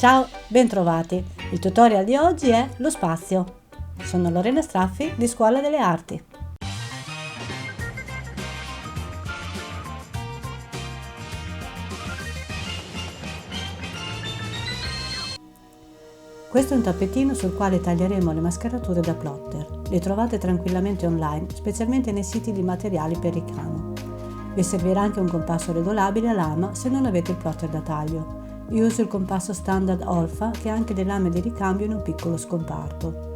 Ciao, bentrovati! Il tutorial di oggi è lo spazio. Sono Lorena Straffi di Scuola delle Arti. Questo è un tappetino sul quale taglieremo le mascherature da plotter. Le trovate tranquillamente online, specialmente nei siti di materiali per ricamo. Vi servirà anche un compasso regolabile a lama se non avete il plotter da taglio. Io uso il compasso standard Olfa che ha anche delle lame di ricambio in un piccolo scomparto.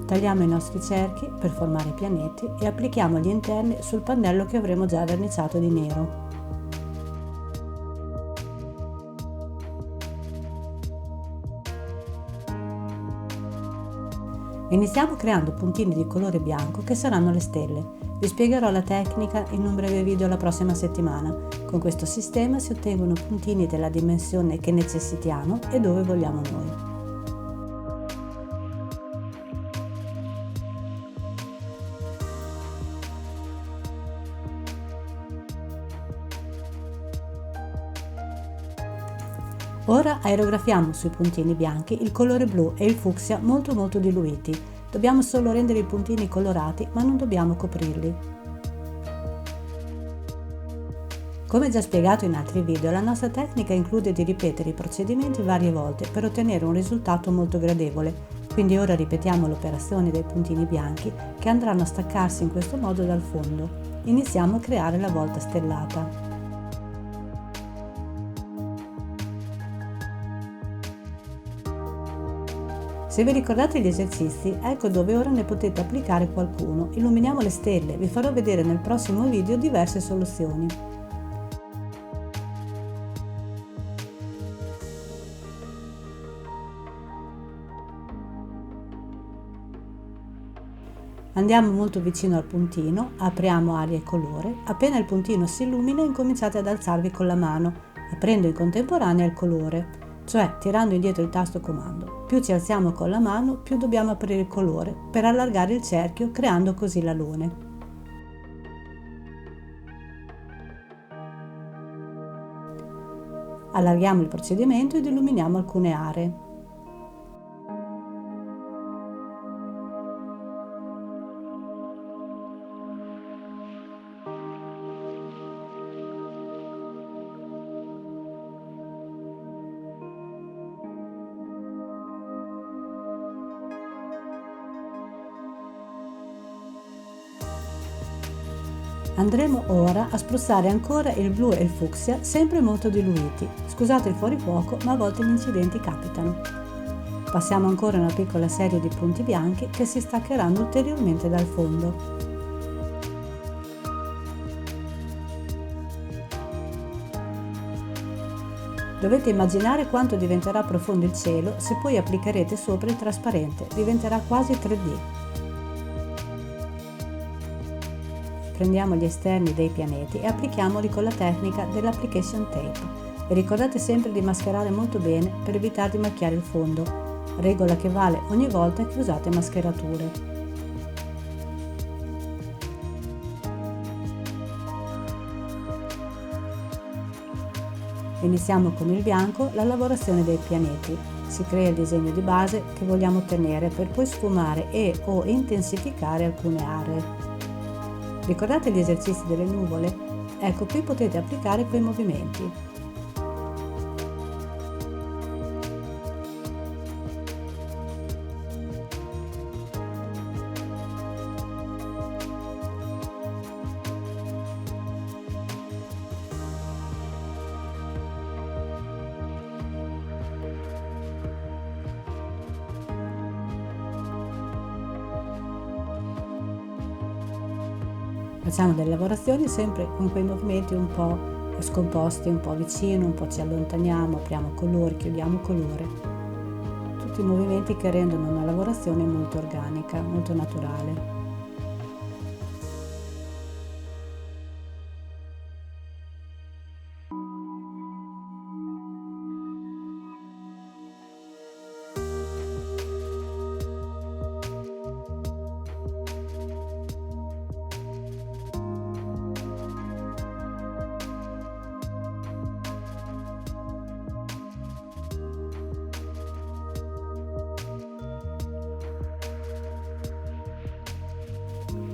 Tagliamo i nostri cerchi per formare i pianeti e applichiamo gli interni sul pannello che avremo già verniciato di nero. Iniziamo creando puntini di colore bianco che saranno le stelle. Vi spiegherò la tecnica in un breve video la prossima settimana. Con questo sistema si ottengono puntini della dimensione che necessitiamo e dove vogliamo noi. Ora aerografiamo sui puntini bianchi il colore blu e il fucsia molto diluiti. Dobbiamo solo rendere i puntini colorati, ma non dobbiamo coprirli. Come già spiegato in altri video, la nostra tecnica include di ripetere i procedimenti varie volte per ottenere un risultato molto gradevole. Quindi ora ripetiamo l'operazione dei puntini bianchi che andranno a staccarsi in questo modo dal fondo. Iniziamo a creare la volta stellata. Se vi ricordate gli esercizi, ecco dove ora ne potete applicare qualcuno. Illuminiamo le stelle, vi farò vedere nel prossimo video diverse soluzioni. Andiamo molto vicino al puntino, apriamo aria e colore, appena il puntino si illumina incominciate ad alzarvi con la mano, aprendo in contemporanea il colore, cioè tirando indietro il tasto comando. Più ci alziamo con la mano, più dobbiamo aprire il colore per allargare il cerchio creando così l'alone. Allarghiamo il procedimento ed illuminiamo alcune aree. Andremo ora a spruzzare ancora il blu e il fucsia, sempre molto diluiti. Scusate il fuorifuoco, ma a volte gli incidenti capitano. Passiamo ancora una piccola serie di punti bianchi che si staccheranno ulteriormente dal fondo. Dovete immaginare quanto diventerà profondo il cielo se poi applicherete sopra il trasparente, diventerà quasi 3D. Prendiamo gli esterni dei pianeti e applichiamoli con la tecnica dell'application tape. E ricordate sempre di mascherare molto bene per evitare di macchiare il fondo, regola che vale ogni volta che usate mascherature. Iniziamo con il bianco la lavorazione dei pianeti. Si crea il disegno di base che vogliamo ottenere per poi sfumare e o intensificare alcune aree. Ricordate gli esercizi delle nuvole? Ecco, qui potete applicare quei movimenti. Facciamo delle lavorazioni sempre con quei movimenti un po' scomposti, un po' vicino, un po' ci allontaniamo, apriamo colore, chiudiamo colore. Tutti movimenti che rendono una lavorazione molto organica, molto naturale.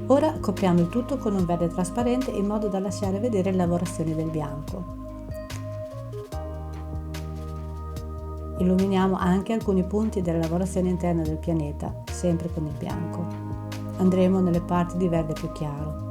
Ora copriamo il tutto con un verde trasparente in modo da lasciare vedere le lavorazioni del bianco. Illuminiamo anche alcuni punti della lavorazione interna del pianeta, sempre con il bianco. Andremo nelle parti di verde più chiaro.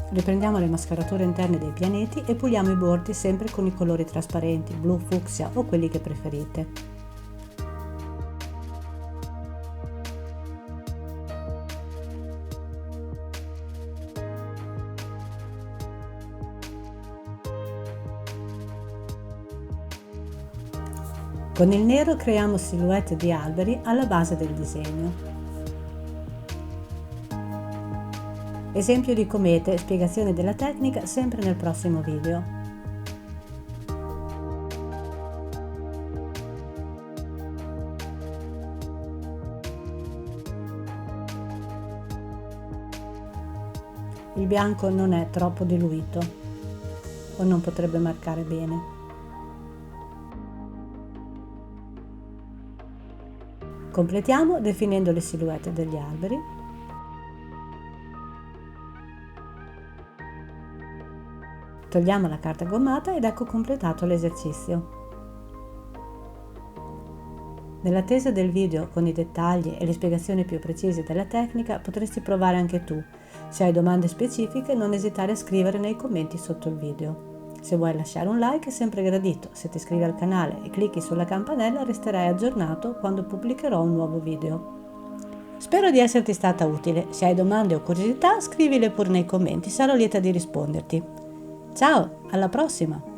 Riprendiamo le mascarature interne dei pianeti e puliamo i bordi sempre con i colori trasparenti, blu, fucsia o quelli che preferite. Con il nero creiamo silhouette di alberi alla base del disegno. Esempio di comete e spiegazione della tecnica sempre nel prossimo video. Il bianco non è troppo diluito o non potrebbe marcare bene. Completiamo definendo le silhouette degli alberi. Togliamo la carta gommata ed ecco completato l'esercizio. Nell'attesa del video con i dettagli e le spiegazioni più precise della tecnica potresti provare anche tu. Se hai domande specifiche non esitare a scrivere nei commenti sotto il video. Se vuoi lasciare un like è sempre gradito, se ti iscrivi al canale e clicchi sulla campanella resterai aggiornato quando pubblicherò un nuovo video. Spero di esserti stata utile, se hai domande o curiosità scrivile pure nei commenti, sarò lieta di risponderti. Ciao, alla prossima!